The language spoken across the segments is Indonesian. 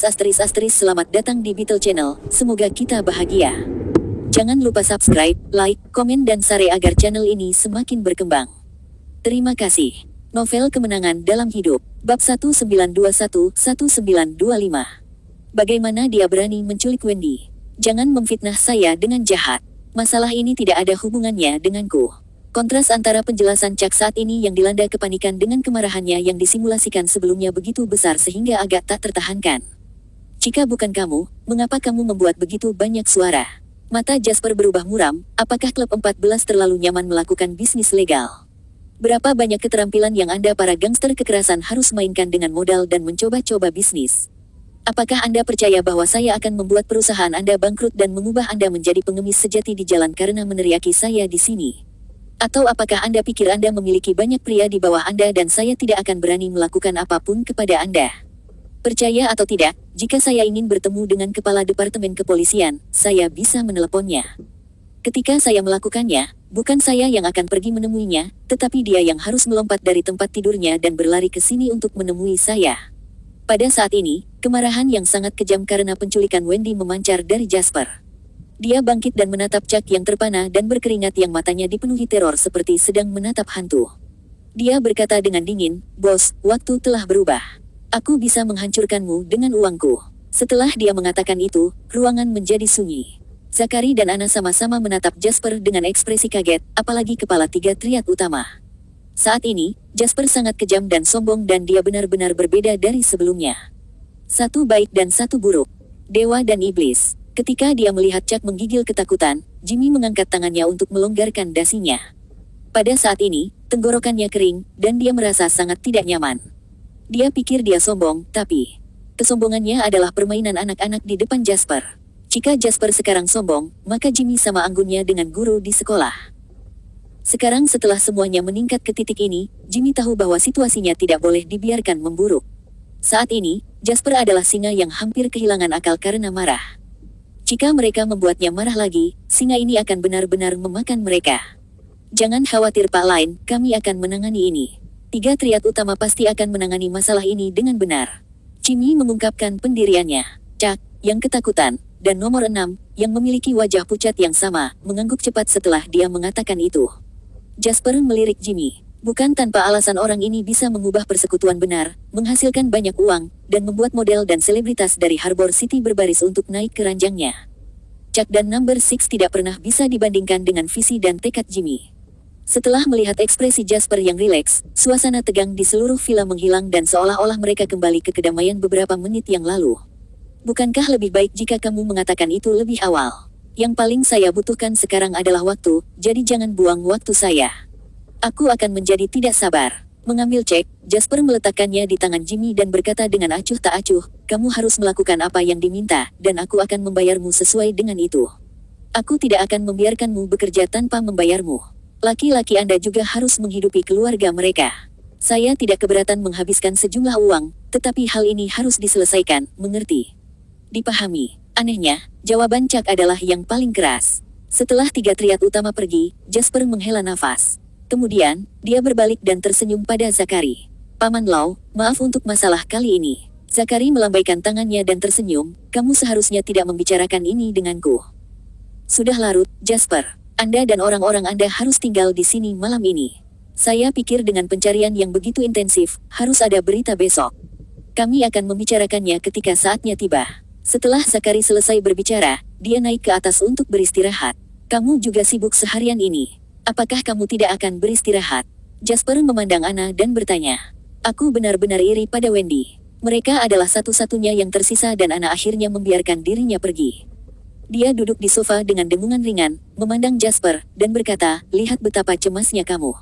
Selamat datang di Beetle Channel, semoga kita bahagia. Jangan lupa subscribe, like, komen dan share agar channel ini semakin berkembang. Terima kasih. Novel Kemenangan Dalam Hidup, Bab 1921-1925. Bagaimana dia berani menculik Wendy? Jangan memfitnah saya dengan jahat. Masalah ini tidak ada hubungannya denganku. Kontras antara penjelasan Chuck saat ini yang dilanda kepanikan dengan kemarahannya yang disimulasikan sebelumnya begitu besar sehingga agak tak tertahankan. Jika bukan kamu, mengapa kamu membuat begitu banyak suara? Mata Jasper berubah muram, apakah klub 14 terlalu nyaman melakukan bisnis legal? Berapa banyak keterampilan yang Anda para gangster kekerasan harus mainkan dengan modal dan mencoba-coba bisnis? Apakah Anda percaya bahwa saya akan membuat perusahaan Anda bangkrut dan mengubah Anda menjadi pengemis sejati di jalan karena meneriaki saya di sini? Atau apakah Anda pikir Anda memiliki banyak pria di bawah Anda dan saya tidak akan berani melakukan apapun kepada Anda? Percaya atau tidak, jika saya ingin bertemu dengan kepala departemen kepolisian, saya bisa meneleponnya. Ketika saya melakukannya, bukan saya yang akan pergi menemuinya, tetapi dia yang harus melompat dari tempat tidurnya dan berlari ke sini untuk menemui saya. Pada saat ini, kemarahan yang sangat kejam karena penculikan Wendy memancar dari Jasper. Dia bangkit dan menatap Chuck yang terpana dan berkeringat yang matanya dipenuhi teror seperti sedang menatap hantu. Dia berkata dengan dingin, "Bos, waktu telah berubah. Aku bisa menghancurkanmu dengan uangku." Setelah dia mengatakan itu, ruangan menjadi sunyi. Zachary dan Anna sama-sama menatap Jasper dengan ekspresi kaget, apalagi kepala tiga triad utama. Saat ini, Jasper sangat kejam dan sombong dan dia benar-benar berbeda dari sebelumnya. Satu baik dan satu buruk. Dewa dan iblis. Ketika dia melihat Chuck menggigil ketakutan, Jimmy mengangkat tangannya untuk melonggarkan dasinya. Pada saat ini, tenggorokannya kering, dan dia merasa sangat tidak nyaman. Dia pikir dia sombong, tapi kesombongannya adalah permainan anak-anak di depan Jasper. Jika Jasper sekarang sombong, maka Jimmy sama anggunnya dengan guru di sekolah. Sekarang setelah semuanya meningkat ke titik ini, Jimmy tahu bahwa situasinya tidak boleh dibiarkan memburuk. Saat ini, Jasper adalah singa yang hampir kehilangan akal karena marah. Jika mereka membuatnya marah lagi, singa ini akan benar-benar memakan mereka. Jangan khawatir Pak Lain, kami akan menangani ini. Tiga triad utama pasti akan menangani masalah ini dengan benar. Jimmy mengungkapkan pendiriannya. Chuck, yang ketakutan, dan nomor 6, yang memiliki wajah pucat yang sama, mengangguk cepat setelah dia mengatakan itu. Jasper melirik Jimmy. Bukan tanpa alasan orang ini bisa mengubah persekutuan benar, menghasilkan banyak uang, dan membuat model dan selebritas dari Harbor City berbaris untuk naik ke ranjangnya. Chuck dan Number 6 tidak pernah bisa dibandingkan dengan visi dan tekad Jimmy. Setelah melihat ekspresi Jasper yang rileks, suasana tegang di seluruh villa menghilang dan seolah-olah mereka kembali ke kedamaian beberapa menit yang lalu. Bukankah lebih baik jika kamu mengatakan itu lebih awal? Yang paling saya butuhkan sekarang adalah waktu, jadi jangan buang waktu saya. Aku akan menjadi tidak sabar. Mengambil cek, Jasper meletakkannya di tangan Jimmy dan berkata dengan acuh tak acuh, "Kamu harus melakukan apa yang diminta, dan aku akan membayarmu sesuai dengan itu. Aku tidak akan membiarkanmu bekerja tanpa membayarmu. Laki-laki Anda juga harus menghidupi keluarga mereka. Saya tidak keberatan menghabiskan sejumlah uang, tetapi hal ini harus diselesaikan, mengerti?" Dipahami. Anehnya, jawaban Chuck adalah yang paling keras. Setelah tiga triad utama pergi, Jasper menghela nafas. Kemudian, dia berbalik dan tersenyum pada Zachary. "Paman Lau, maaf untuk masalah kali ini." Zachary melambaikan tangannya dan tersenyum, "Kamu seharusnya tidak membicarakan ini denganku." "Sudah larut, Jasper. Anda dan orang-orang Anda harus tinggal di sini malam ini. Saya pikir dengan pencarian yang begitu intensif, harus ada berita besok. Kami akan membicarakannya ketika saatnya tiba." Setelah Zachary selesai berbicara, dia naik ke atas untuk beristirahat. "Kamu juga sibuk seharian ini. Apakah kamu tidak akan beristirahat?" Jasper memandang Anna dan bertanya. "Aku benar-benar iri pada Wendy. Mereka adalah satu-satunya yang tersisa dan Anna akhirnya membiarkan dirinya pergi." Dia duduk di sofa dengan dengungan ringan, memandang Jasper, dan berkata, "Lihat betapa cemasnya kamu.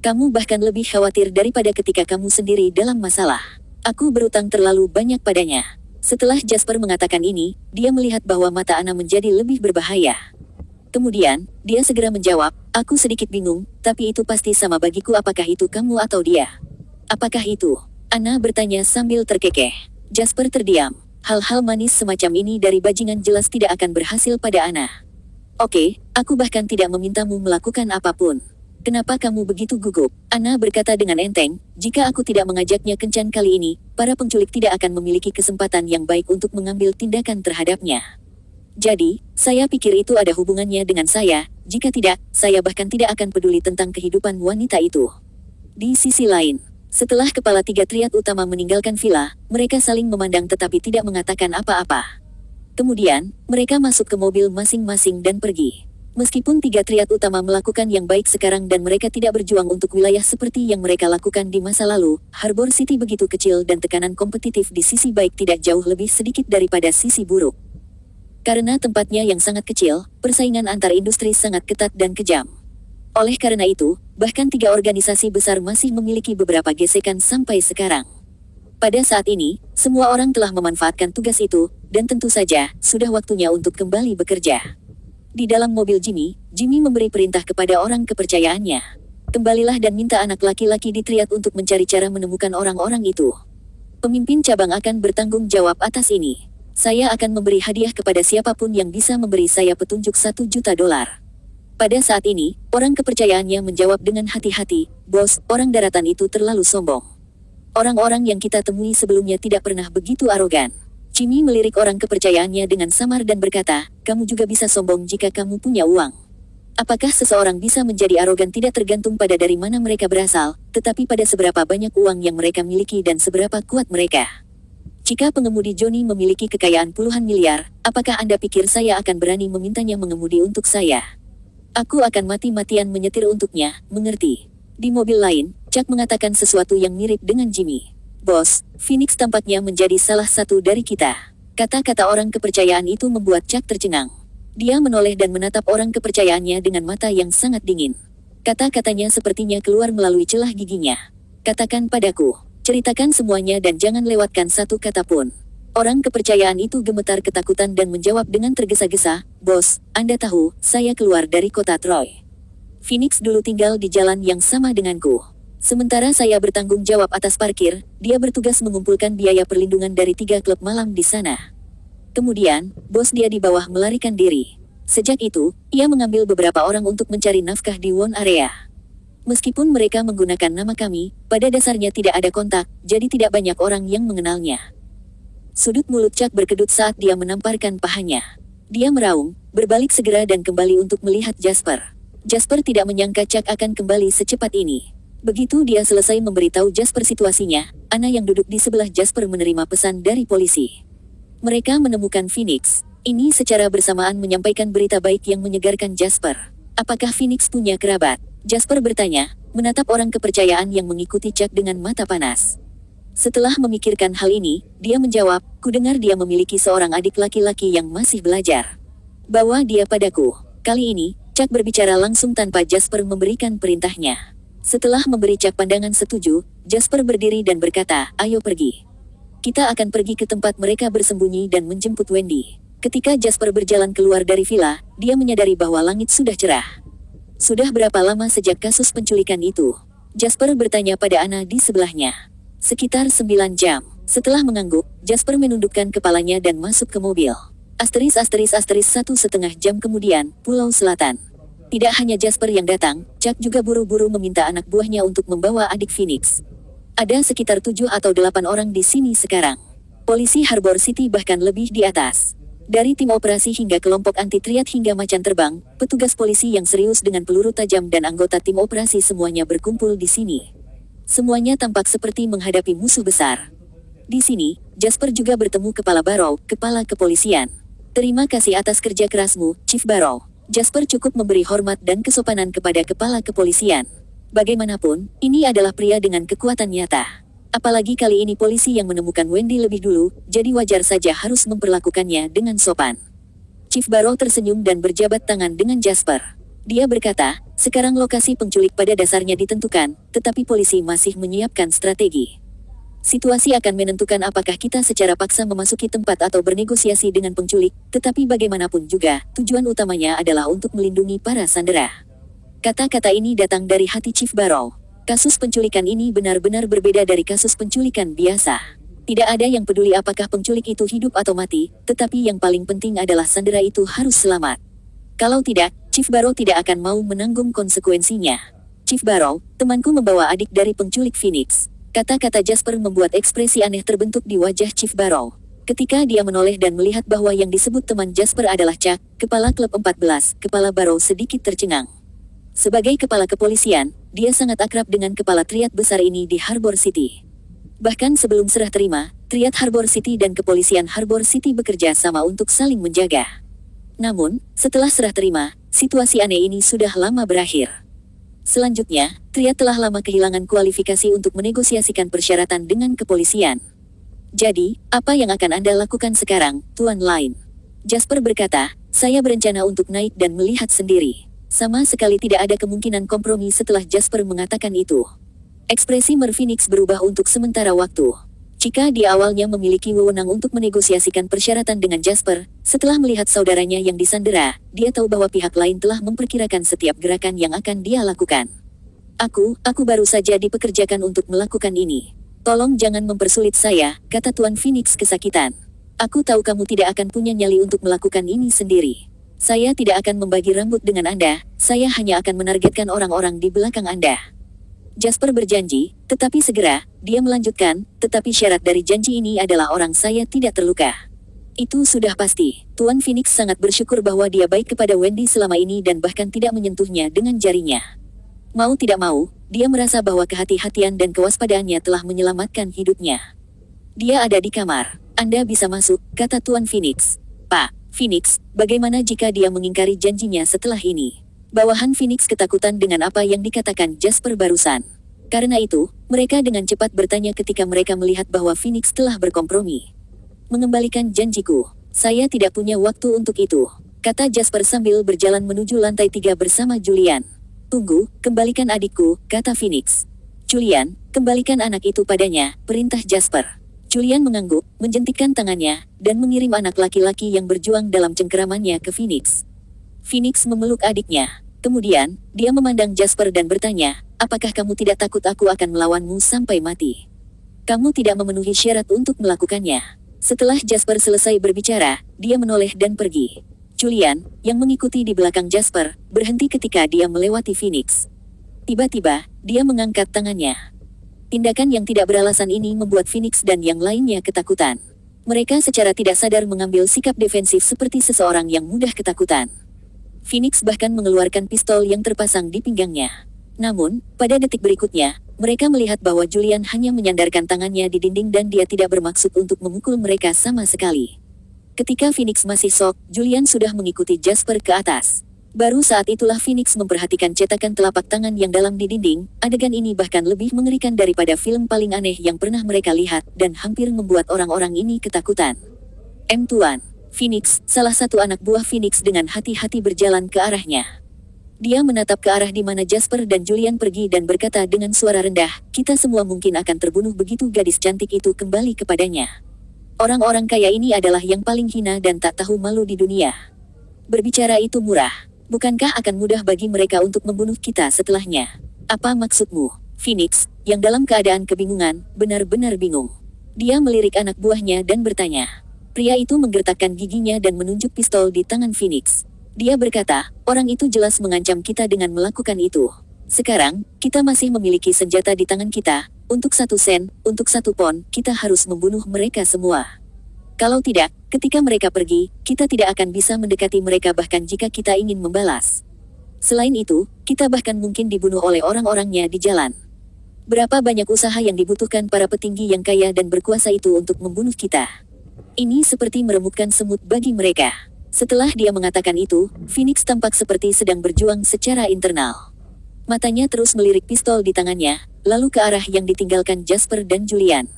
Kamu bahkan lebih khawatir daripada ketika kamu sendiri dalam masalah. Aku berutang terlalu banyak padanya." Setelah Jasper mengatakan ini, dia melihat bahwa mata Anna menjadi lebih berbahaya. Kemudian, dia segera menjawab, "Aku sedikit bingung, tapi itu pasti sama bagiku apakah itu kamu atau dia." "Apakah itu?" Anna bertanya sambil terkekeh. Jasper terdiam. Hal-hal manis semacam ini dari bajingan jelas tidak akan berhasil pada Anna. "Oke, aku bahkan tidak memintamu melakukan apapun. Kenapa kamu begitu gugup? Ana berkata dengan enteng, jika aku tidak mengajaknya kencan kali ini, para penculik tidak akan memiliki kesempatan yang baik untuk mengambil tindakan terhadapnya. Jadi, saya pikir itu ada hubungannya dengan saya, jika tidak, saya bahkan tidak akan peduli tentang kehidupan wanita itu. Di sisi lain, setelah kepala tiga triad utama meninggalkan villa, mereka saling memandang tetapi tidak mengatakan apa-apa. Kemudian, mereka masuk ke mobil masing-masing dan pergi. Meskipun tiga triad utama melakukan yang baik sekarang dan mereka tidak berjuang untuk wilayah seperti yang mereka lakukan di masa lalu, Harbor City begitu kecil dan tekanan kompetitif di sisi baik tidak jauh lebih sedikit daripada sisi buruk. Karena tempatnya yang sangat kecil, persaingan antar industri sangat ketat dan kejam. Oleh karena itu, bahkan tiga organisasi besar masih memiliki beberapa gesekan sampai sekarang. Pada saat ini, semua orang telah memanfaatkan tugas itu, dan tentu saja, sudah waktunya untuk kembali bekerja. Di dalam mobil Jimmy, Jimmy memberi perintah kepada orang kepercayaannya. Kembalilah dan minta anak laki-laki di triad untuk mencari cara menemukan orang-orang itu. Pemimpin cabang akan bertanggung jawab atas ini. Saya akan memberi hadiah kepada siapapun yang bisa memberi saya petunjuk $1 juta. Pada saat ini, orang kepercayaannya menjawab dengan hati-hati, "Bos, orang daratan itu terlalu sombong. Orang-orang yang kita temui sebelumnya tidak pernah begitu arogan." Jimmy melirik orang kepercayaannya dengan samar dan berkata, "Kamu juga bisa sombong jika kamu punya uang. Apakah seseorang bisa menjadi arogan tidak tergantung pada dari mana mereka berasal, tetapi pada seberapa banyak uang yang mereka miliki dan seberapa kuat mereka. Jika pengemudi Johnny memiliki kekayaan puluhan miliar, apakah Anda pikir saya akan berani memintanya mengemudi untuk saya? Aku akan mati-matian menyetir untuknya, mengerti?" Di mobil lain, Chuck mengatakan sesuatu yang mirip dengan Jimmy. "Bos, Phoenix tampaknya menjadi salah satu dari kita." Kata-kata orang kepercayaan itu membuat Chuck tercengang. Dia menoleh dan menatap orang kepercayaannya dengan mata yang sangat dingin. Kata-katanya sepertinya keluar melalui celah giginya. "Katakan padaku, ceritakan semuanya dan jangan lewatkan satu kata pun." Orang kepercayaan itu gemetar ketakutan dan menjawab dengan tergesa-gesa, "Bos, Anda tahu, saya keluar dari kota Troy. Phoenix dulu tinggal di jalan yang sama denganku. Sementara saya bertanggung jawab atas parkir, dia bertugas mengumpulkan biaya perlindungan dari 3 klub malam di sana. Kemudian, bos dia di bawah melarikan diri. Sejak itu, ia mengambil beberapa orang untuk mencari nafkah di One Area. Meskipun mereka menggunakan nama kami, pada dasarnya tidak ada kontak, jadi tidak banyak orang yang mengenalnya." Sudut mulut Chuck berkedut saat dia menamparkan pahanya. Dia meraung, berbalik segera dan kembali untuk melihat Jasper. Jasper tidak menyangka Chuck akan kembali secepat ini. Begitu dia selesai memberitahu Jasper situasinya, Anna yang duduk di sebelah Jasper menerima pesan dari polisi. Mereka menemukan Phoenix. Ini secara bersamaan menyampaikan berita baik yang menyegarkan Jasper. "Apakah Phoenix punya kerabat?" Jasper bertanya, menatap orang kepercayaan yang mengikuti Chuck dengan mata panas. Setelah memikirkan hal ini, dia menjawab, "Kudengar dia memiliki seorang adik laki-laki yang masih belajar. Bawa dia padaku." Kali ini, Chuck berbicara langsung tanpa Jasper memberikan perintahnya. Setelah memberi Chuck pandangan setuju, Jasper berdiri dan berkata, "Ayo pergi. Kita akan pergi ke tempat mereka bersembunyi dan menjemput Wendy." Ketika Jasper berjalan keluar dari villa, dia menyadari bahwa langit sudah cerah. "Sudah berapa lama sejak kasus penculikan itu?" Jasper bertanya pada Anna di sebelahnya. "Sekitar 9 jam. Setelah mengangguk, Jasper menundukkan kepalanya dan masuk ke mobil. **1,5 jam kemudian, Pulau Selatan. Tidak hanya Jasper yang datang, Chuck juga buru-buru meminta anak buahnya untuk membawa adik Phoenix. Ada sekitar 7 atau 8 orang di sini sekarang. Polisi Harbor City bahkan lebih di atas. Dari tim operasi hingga kelompok anti-triad hingga macan terbang, petugas polisi yang serius dengan peluru tajam dan anggota tim operasi semuanya berkumpul di sini. Semuanya tampak seperti menghadapi musuh besar. Di sini, Jasper juga bertemu Kepala Barrow, kepala kepolisian. "Terima kasih atas kerja kerasmu, Chief Barrow." Jasper cukup memberi hormat dan kesopanan kepada kepala kepolisian. Bagaimanapun, ini adalah pria dengan kekuatan nyata. Apalagi kali ini polisi yang menemukan Wendy lebih dulu, jadi wajar saja harus memperlakukannya dengan sopan. Chief Barrow tersenyum dan berjabat tangan dengan Jasper. Dia berkata, "Sekarang lokasi penculik pada dasarnya ditentukan, tetapi polisi masih menyiapkan strategi. Situasi akan menentukan apakah kita secara paksa memasuki tempat atau bernegosiasi dengan penculik, tetapi bagaimanapun juga, tujuan utamanya adalah untuk melindungi para sandera." Kata-kata ini datang dari hati Chief Barrow. Kasus penculikan ini benar-benar berbeda dari kasus penculikan biasa. Tidak ada yang peduli apakah penculik itu hidup atau mati, tetapi yang paling penting adalah sandera itu harus selamat. Kalau tidak, Chief Barrow tidak akan mau menanggung konsekuensinya. Chief Barrow, temanku membawa adik dari penculik Phoenix. Kata-kata Jasper membuat ekspresi aneh terbentuk di wajah Chief Barrow. Ketika dia menoleh dan melihat bahwa yang disebut teman Jasper adalah Chuck, kepala klub 14, kepala Barrow sedikit tercengang. Sebagai kepala kepolisian, dia sangat akrab dengan kepala triad besar ini di Harbor City. Bahkan sebelum serah terima, triad Harbor City dan kepolisian Harbor City bekerja sama untuk saling menjaga. Namun, setelah serah terima, situasi aneh ini sudah lama berakhir. Selanjutnya, triad telah lama kehilangan kualifikasi untuk menegosiasikan persyaratan dengan kepolisian. Jadi, apa yang akan Anda lakukan sekarang, Tuan Lin? Jasper berkata, saya berencana untuk naik dan melihat sendiri. Sama sekali tidak ada kemungkinan kompromi setelah Jasper mengatakan itu. Ekspresi Mer Phoenix berubah untuk sementara waktu. Jika dia awalnya memiliki wewenang untuk menegosiasikan persyaratan dengan Jasper, setelah melihat saudaranya yang disandera, dia tahu bahwa pihak lain telah memperkirakan setiap gerakan yang akan dia lakukan. Aku baru saja dipekerjakan untuk melakukan ini. Tolong jangan mempersulit saya, kata Tuan Phoenix kesakitan. Aku tahu kamu tidak akan punya nyali untuk melakukan ini sendiri. Saya tidak akan membagi rambut dengan Anda, saya hanya akan menargetkan orang-orang di belakang Anda. Jasper berjanji, tetapi segera, dia melanjutkan, tetapi syarat dari janji ini adalah orang saya tidak terluka. Itu sudah pasti. Tuan Phoenix sangat bersyukur bahwa dia baik kepada Wendy selama ini dan bahkan tidak menyentuhnya dengan jarinya. Mau tidak mau, dia merasa bahwa kehati-hatian dan kewaspadaannya telah menyelamatkan hidupnya. Dia ada di kamar. Anda bisa masuk, kata Tuan Phoenix. Pak Phoenix, bagaimana jika dia mengingkari janjinya setelah ini? Bawahan Phoenix ketakutan dengan apa yang dikatakan Jasper barusan. Karena itu, mereka dengan cepat bertanya ketika mereka melihat bahwa Phoenix telah berkompromi. Mengembalikan janjiku. Saya tidak punya waktu untuk itu, kata Jasper sambil berjalan menuju lantai 3 bersama Julian. Tunggu, kembalikan adikku, kata Phoenix. Julian, kembalikan anak itu padanya, perintah Jasper. Julian mengangguk, menjentikkan tangannya, dan mengirim anak laki-laki yang berjuang dalam cengkeramannya ke Phoenix. Phoenix memeluk adiknya. Kemudian, dia memandang Jasper dan bertanya, apakah kamu tidak takut aku akan melawanmu sampai mati? Kamu tidak memenuhi syarat untuk melakukannya. Setelah Jasper selesai berbicara, dia menoleh dan pergi. Julian, yang mengikuti di belakang Jasper, berhenti ketika dia melewati Phoenix. Tiba-tiba, dia mengangkat tangannya. Tindakan yang tidak beralasan ini membuat Phoenix dan yang lainnya ketakutan. Mereka secara tidak sadar mengambil sikap defensif seperti seseorang yang mudah ketakutan. Phoenix bahkan mengeluarkan pistol yang terpasang di pinggangnya. Namun, pada detik berikutnya, mereka melihat bahwa Julian hanya menyandarkan tangannya di dinding dan dia tidak bermaksud untuk memukul mereka sama sekali. Ketika Phoenix masih shock, Julian sudah mengikuti Jasper ke atas. Baru saat itulah Phoenix memperhatikan cetakan telapak tangan yang dalam di dinding. Adegan ini bahkan lebih mengerikan daripada film paling aneh yang pernah mereka lihat, dan hampir membuat orang-orang ini ketakutan. Tuan Phoenix, salah satu anak buah Phoenix dengan hati-hati berjalan ke arahnya. Dia menatap ke arah di mana Jasper dan Julian pergi dan berkata dengan suara rendah, kita semua mungkin akan terbunuh begitu gadis cantik itu kembali kepadanya. Orang-orang kaya ini adalah yang paling hina dan tak tahu malu di dunia. Berbicara itu murah. Bukankah akan mudah bagi mereka untuk membunuh kita setelahnya? Apa maksudmu, Phoenix, yang dalam keadaan kebingungan, benar-benar bingung. Dia melirik anak buahnya dan bertanya. Pria itu menggertakkan giginya dan menunjuk pistol di tangan Phoenix. Dia berkata, orang itu jelas mengancam kita dengan melakukan itu. Sekarang, kita masih memiliki senjata di tangan kita. Untuk 1 sen, untuk 1 pon, kita harus membunuh mereka semua. Kalau tidak, ketika mereka pergi, kita tidak akan bisa mendekati mereka bahkan jika kita ingin membalas. Selain itu, kita bahkan mungkin dibunuh oleh orang-orangnya di jalan. Berapa banyak usaha yang dibutuhkan para petinggi yang kaya dan berkuasa itu untuk membunuh kita? Ini seperti meremukkan semut bagi mereka. Setelah dia mengatakan itu, Phoenix tampak seperti sedang berjuang secara internal. Matanya terus melirik pistol di tangannya, lalu ke arah yang ditinggalkan Jasper dan Julian.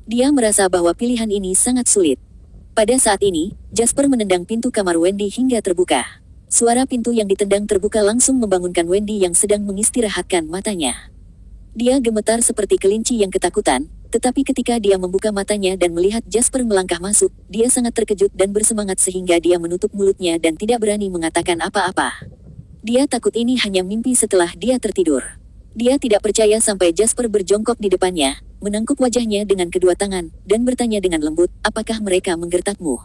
Dia merasa bahwa pilihan ini sangat sulit. Pada saat ini, Jasper menendang pintu kamar Wendy hingga terbuka. Suara pintu yang ditendang terbuka langsung membangunkan Wendy yang sedang mengistirahatkan matanya. Dia gemetar seperti kelinci yang ketakutan, tetapi ketika dia membuka matanya dan melihat Jasper melangkah masuk, dia sangat terkejut dan bersemangat sehingga dia menutup mulutnya dan tidak berani mengatakan apa-apa. Dia takut ini hanya mimpi setelah dia tertidur. Dia tidak percaya sampai Jasper berjongkok di depannya, menangkup wajahnya dengan kedua tangan, dan bertanya dengan lembut, apakah mereka menggertakmu?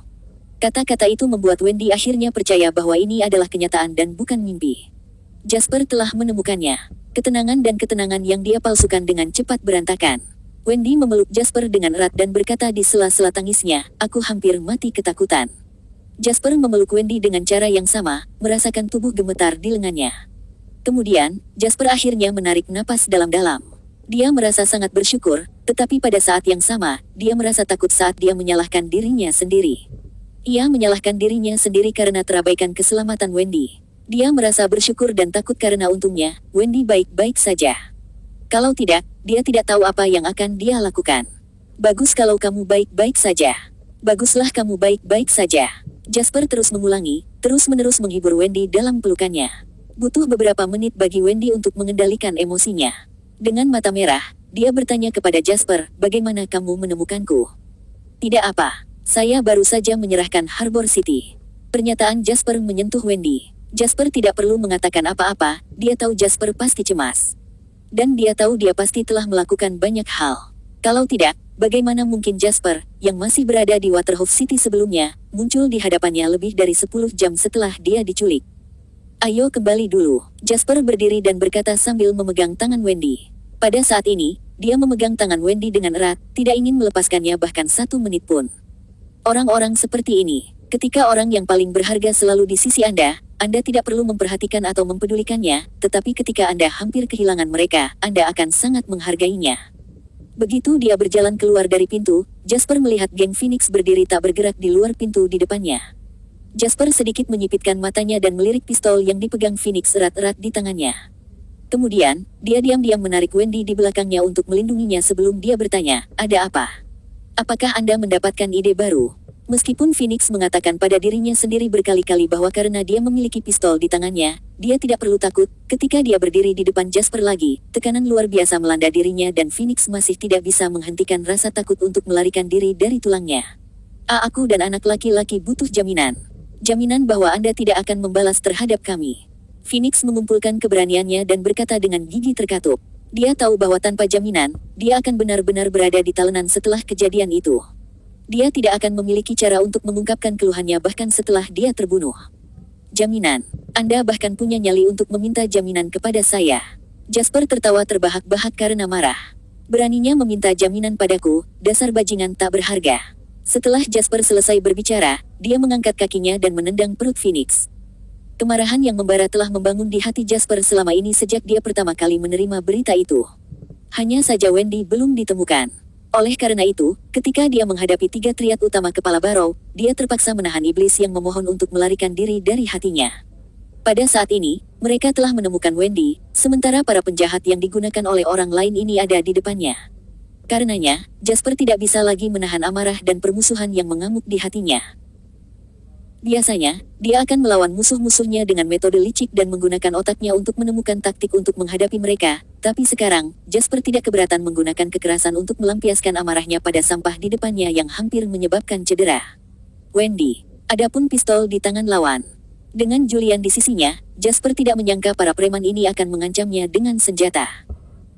Kata-kata itu membuat Wendy akhirnya percaya bahwa ini adalah kenyataan dan bukan mimpi. Jasper telah menemukannya. Ketenangan dan ketenangan yang dia palsukan dengan cepat berantakan. Wendy memeluk Jasper dengan erat dan berkata di sela-sela tangisnya, "Aku hampir mati ketakutan." Jasper memeluk Wendy dengan cara yang sama, merasakan tubuh gemetar di lengannya. Kemudian, Jasper akhirnya menarik napas dalam-dalam. Dia merasa sangat bersyukur, tetapi pada saat yang sama, dia merasa takut saat dia menyalahkan dirinya sendiri. Ia menyalahkan dirinya sendiri karena terabaikan keselamatan Wendy. Dia merasa bersyukur dan takut karena untungnya, Wendy baik-baik saja. Kalau tidak, dia tidak tahu apa yang akan dia lakukan. Bagus kalau kamu baik-baik saja. Baguslah kamu baik-baik saja. Jasper terus mengulangi, terus-menerus menghibur Wendy dalam pelukannya. Butuh beberapa menit bagi Wendy untuk mengendalikan emosinya. Dengan mata merah, dia bertanya kepada Jasper, "Bagaimana kamu menemukanku?" "Tidak apa. Saya baru saja menyerahkan Harbor City." Pernyataan Jasper menyentuh Wendy. Jasper tidak perlu mengatakan apa-apa, dia tahu Jasper pasti cemas. Dan dia tahu dia pasti telah melakukan banyak hal. Kalau tidak, bagaimana mungkin Jasper, yang masih berada di Waterhouse City sebelumnya, muncul di hadapannya lebih dari 10 jam setelah dia diculik. "Ayo kembali dulu." Jasper berdiri dan berkata sambil memegang tangan Wendy. Pada saat ini, dia memegang tangan Wendy dengan erat, tidak ingin melepaskannya bahkan 1 menit pun. Orang-orang seperti ini, ketika orang yang paling berharga selalu di sisi Anda tidak perlu memperhatikan atau mempedulikannya, tetapi ketika Anda hampir kehilangan mereka, Anda akan sangat menghargainya. Begitu dia berjalan keluar dari pintu, Jasper melihat geng Phoenix berdiri tak bergerak di luar pintu di depannya. Jasper sedikit menyipitkan matanya dan melirik pistol yang dipegang Phoenix erat-erat di tangannya. Kemudian, dia diam-diam menarik Wendy di belakangnya untuk melindunginya sebelum dia bertanya, "Ada apa? Apakah Anda mendapatkan ide baru?" Meskipun Phoenix mengatakan pada dirinya sendiri berkali-kali bahwa karena dia memiliki pistol di tangannya, dia tidak perlu takut, ketika dia berdiri di depan Jasper lagi, tekanan luar biasa melanda dirinya dan Phoenix masih tidak bisa menghentikan rasa takut untuk melarikan diri dari tulangnya. Aku dan anak laki-laki butuh jaminan. Jaminan bahwa Anda tidak akan membalas terhadap kami." Phoenix mengumpulkan keberaniannya dan berkata dengan gigi terkatup. Dia tahu bahwa tanpa jaminan, dia akan benar-benar berada di talenan setelah kejadian itu. Dia tidak akan memiliki cara untuk mengungkapkan keluhannya bahkan setelah dia terbunuh. "Jaminan? Anda bahkan punya nyali untuk meminta jaminan kepada saya." Jasper tertawa terbahak-bahak karena marah. "Beraninya meminta jaminan padaku, dasar bajingan tak berharga." Setelah Jasper selesai berbicara, dia mengangkat kakinya dan menendang perut Phoenix. Kemarahan yang membara telah membangun di hati Jasper selama ini sejak dia pertama kali menerima berita itu. Hanya saja Wendy belum ditemukan. Oleh karena itu, ketika dia menghadapi 3 triad utama kepala Barrow, dia terpaksa menahan iblis yang memohon untuk melarikan diri dari hatinya. Pada saat ini, mereka telah menemukan Wendy, sementara para penjahat yang digunakan oleh orang lain ini ada di depannya. Karenanya, Jasper tidak bisa lagi menahan amarah dan permusuhan yang mengamuk di hatinya. Biasanya, dia akan melawan musuh-musuhnya dengan metode licik dan menggunakan otaknya untuk menemukan taktik untuk menghadapi mereka, tapi sekarang, Jasper tidak keberatan menggunakan kekerasan untuk melampiaskan amarahnya pada sampah di depannya yang hampir menyebabkan cedera. Wendy. Adapun pistol di tangan lawan. Dengan Julian di sisinya, Jasper tidak menyangka para preman ini akan mengancamnya dengan senjata.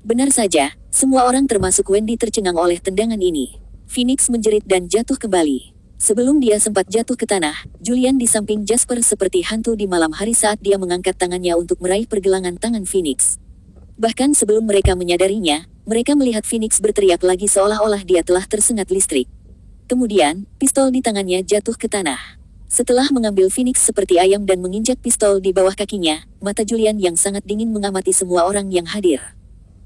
Benar saja, semua orang termasuk Wendy tercengang oleh tendangan ini. Phoenix menjerit dan jatuh kembali. Sebelum dia sempat jatuh ke tanah, Julian di samping Jasper seperti hantu di malam hari saat dia mengangkat tangannya untuk meraih pergelangan tangan Phoenix. Bahkan sebelum mereka menyadarinya, mereka melihat Phoenix berteriak lagi seolah-olah dia telah tersengat listrik. Kemudian, pistol di tangannya jatuh ke tanah. Setelah mengambil Phoenix seperti ayam dan menginjak pistol di bawah kakinya, mata Julian yang sangat dingin mengamati semua orang yang hadir.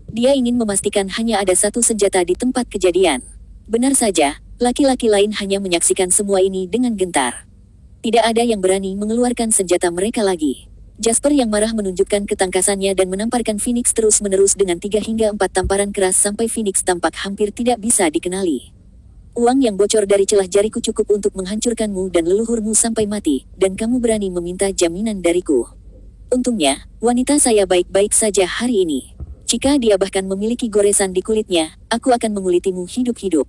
Dia ingin memastikan hanya ada satu senjata di tempat kejadian. Benar saja, laki-laki lain hanya menyaksikan semua ini dengan gentar. Tidak ada yang berani mengeluarkan senjata mereka lagi. Jasper yang marah menunjukkan ketangkasannya dan menamparkan Phoenix terus-menerus dengan 3 hingga 4 tamparan keras sampai Phoenix tampak hampir tidak bisa dikenali. "Uang yang bocor dari celah jariku cukup untuk menghancurkanmu dan leluhurmu sampai mati, dan kamu berani meminta jaminan dariku. Untungnya, wanita saya baik-baik saja hari ini. Jika dia bahkan memiliki goresan di kulitnya, aku akan mengulitimu hidup-hidup.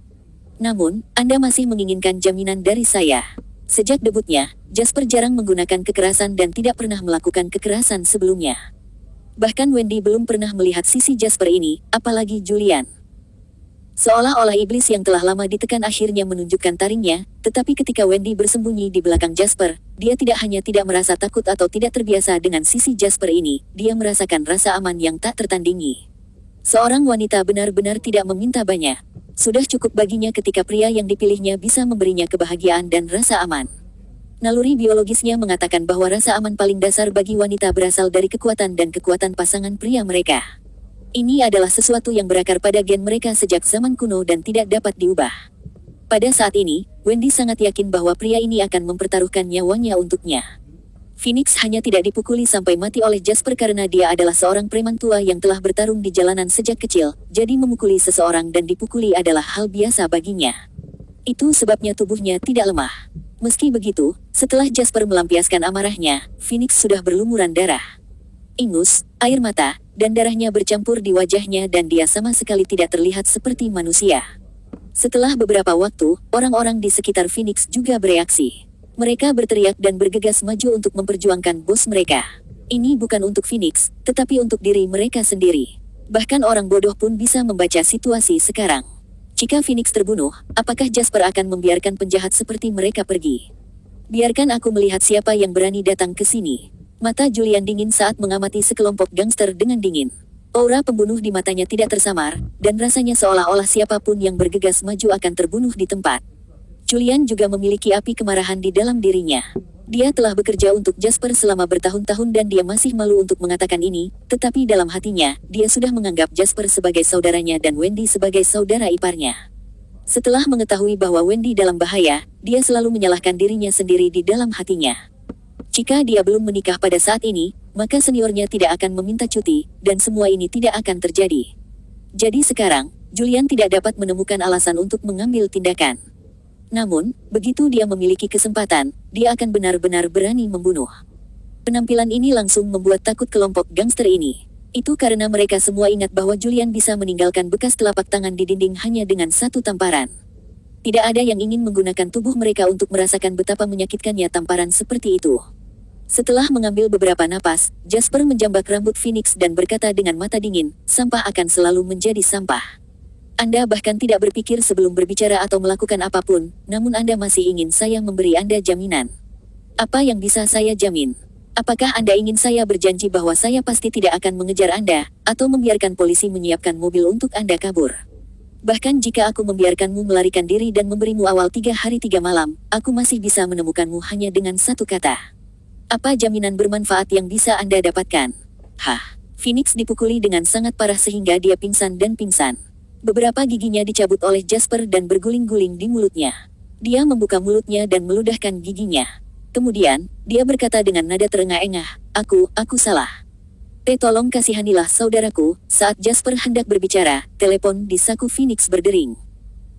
Namun, Anda masih menginginkan jaminan dari saya." Sejak debutnya, Jasper jarang menggunakan kekerasan dan tidak pernah melakukan kekerasan sebelumnya. Bahkan Wendy belum pernah melihat sisi Jasper ini, apalagi Julian. Seolah-olah iblis yang telah lama ditekan akhirnya menunjukkan taringnya, tetapi ketika Wendy bersembunyi di belakang Jasper, dia tidak hanya tidak merasa takut atau tidak terbiasa dengan sisi Jasper ini, dia merasakan rasa aman yang tak tertandingi. Seorang wanita benar-benar tidak meminta banyak. Sudah cukup baginya ketika pria yang dipilihnya bisa memberinya kebahagiaan dan rasa aman. Naluri biologisnya mengatakan bahwa rasa aman paling dasar bagi wanita berasal dari kekuatan dan kekuatan pasangan pria mereka. Ini adalah sesuatu yang berakar pada gen mereka sejak zaman kuno dan tidak dapat diubah. Pada saat ini, Wendy sangat yakin bahwa pria ini akan mempertaruhkan nyawanya untuknya. Phoenix hanya tidak dipukuli sampai mati oleh Jasper karena dia adalah seorang preman tua yang telah bertarung di jalanan sejak kecil, jadi memukuli seseorang dan dipukuli adalah hal biasa baginya. Itu sebabnya tubuhnya tidak lemah. Meski begitu, setelah Jasper melampiaskan amarahnya, Phoenix sudah berlumuran darah. Ingus, air mata, dan darahnya bercampur di wajahnya dan dia sama sekali tidak terlihat seperti manusia. Setelah beberapa waktu, orang-orang di sekitar Phoenix juga bereaksi. Mereka berteriak dan bergegas maju untuk memperjuangkan bos mereka. Ini bukan untuk Phoenix, tetapi untuk diri mereka sendiri. Bahkan orang bodoh pun bisa membaca situasi sekarang. Jika Phoenix terbunuh, apakah Jasper akan membiarkan penjahat seperti mereka pergi? Biarkan aku melihat siapa yang berani datang ke sini. Mata Julian dingin saat mengamati sekelompok gangster dengan dingin. Aura pembunuh di matanya tidak tersamar, dan rasanya seolah-olah siapapun yang bergegas maju akan terbunuh di tempat. Julian juga memiliki api kemarahan di dalam dirinya. Dia telah bekerja untuk Jasper selama bertahun-tahun dan dia masih malu untuk mengatakan ini, tetapi dalam hatinya, dia sudah menganggap Jasper sebagai saudaranya dan Wendy sebagai saudara iparnya. Setelah mengetahui bahwa Wendy dalam bahaya, dia selalu menyalahkan dirinya sendiri di dalam hatinya. Jika dia belum menikah pada saat ini, maka seniornya tidak akan meminta cuti, dan semua ini tidak akan terjadi. Jadi sekarang, Julian tidak dapat menemukan alasan untuk mengambil tindakan. Namun, begitu dia memiliki kesempatan, dia akan benar-benar berani membunuh. Penampilan ini langsung membuat takut kelompok gangster ini. Itu karena mereka semua ingat bahwa Julian bisa meninggalkan bekas telapak tangan di dinding hanya dengan satu tamparan. Tidak ada yang ingin menggunakan tubuh mereka untuk merasakan betapa menyakitkannya tamparan seperti itu. Setelah mengambil beberapa napas, Jasper menjambak rambut Phoenix dan berkata dengan mata dingin, sampah akan selalu menjadi sampah. Anda bahkan tidak berpikir sebelum berbicara atau melakukan apapun, namun Anda masih ingin saya memberi Anda jaminan. Apa yang bisa saya jamin? Apakah Anda ingin saya berjanji bahwa saya pasti tidak akan mengejar Anda, atau membiarkan polisi menyiapkan mobil untuk Anda kabur? Bahkan jika aku membiarkanmu melarikan diri dan memberimu awal 3 hari 3 malam, aku masih bisa menemukanmu hanya dengan satu kata. Apa jaminan bermanfaat yang bisa Anda dapatkan? Hah, Phoenix dipukuli dengan sangat parah sehingga dia pingsan dan pingsan. Beberapa giginya dicabut oleh Jasper dan berguling-guling di mulutnya. Dia membuka mulutnya dan meludahkan giginya. Kemudian, dia berkata dengan nada terengah-engah, aku salah. Tolong kasihanilah saudaraku. Saat Jasper hendak berbicara, telepon di saku Phoenix berdering.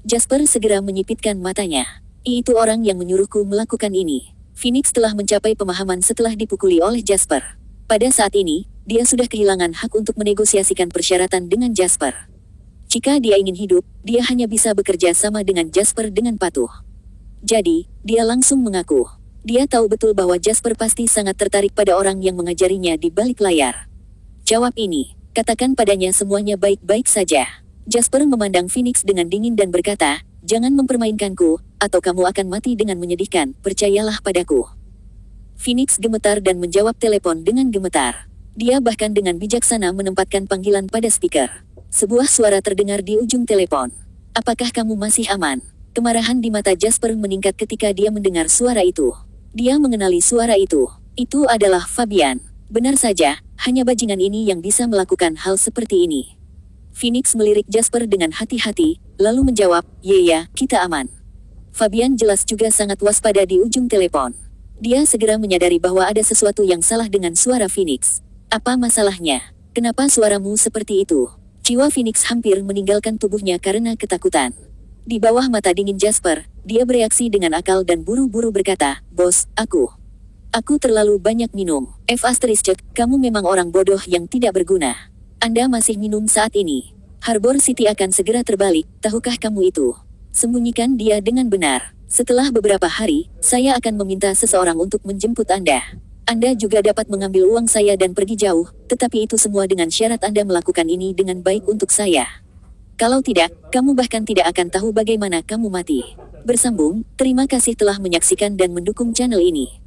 Jasper segera menyipitkan matanya. Itu orang yang menyuruhku melakukan ini. Phoenix telah mencapai pemahaman setelah dipukuli oleh Jasper. Pada saat ini, dia sudah kehilangan hak untuk menegosiasikan persyaratan dengan Jasper. Jika dia ingin hidup, dia hanya bisa bekerja sama dengan Jasper dengan patuh. Jadi, dia langsung mengaku. Dia tahu betul bahwa Jasper pasti sangat tertarik pada orang yang mengajarinya di balik layar. Jawab ini, katakan padanya semuanya baik-baik saja. Jasper memandang Phoenix dengan dingin dan berkata, jangan mempermainkanku, atau kamu akan mati dengan menyedihkan, percayalah padaku. Phoenix gemetar dan menjawab telepon dengan gemetar. Dia bahkan dengan bijaksana menempatkan panggilan pada speaker. Sebuah suara terdengar di ujung telepon. Apakah kamu masih aman? Kemarahan di mata Jasper meningkat ketika dia mendengar suara itu. Dia mengenali suara itu. Itu adalah Fabian. Benar saja, hanya bajingan ini yang bisa melakukan hal seperti ini. Phoenix melirik Jasper dengan hati-hati, lalu menjawab, ya, kita aman. Fabian jelas juga sangat waspada di ujung telepon. Dia segera menyadari bahwa ada sesuatu yang salah dengan suara Phoenix. Apa masalahnya? Kenapa suaramu seperti itu? Jiwa Phoenix hampir meninggalkan tubuhnya karena ketakutan. Di bawah mata dingin Jasper, dia bereaksi dengan akal dan buru-buru berkata, bos, aku terlalu banyak minum. Kamu memang orang bodoh yang tidak berguna. Anda masih minum saat ini. Harbor City akan segera terbalik, tahukah kamu itu? Sembunyikan dia dengan benar. Setelah beberapa hari, saya akan meminta seseorang untuk menjemput Anda. Anda juga dapat mengambil uang saya dan pergi jauh, tetapi itu semua dengan syarat Anda melakukan ini dengan baik untuk saya. Kalau tidak, kamu bahkan tidak akan tahu bagaimana kamu mati. Bersambung, terima kasih telah menyaksikan dan mendukung channel ini.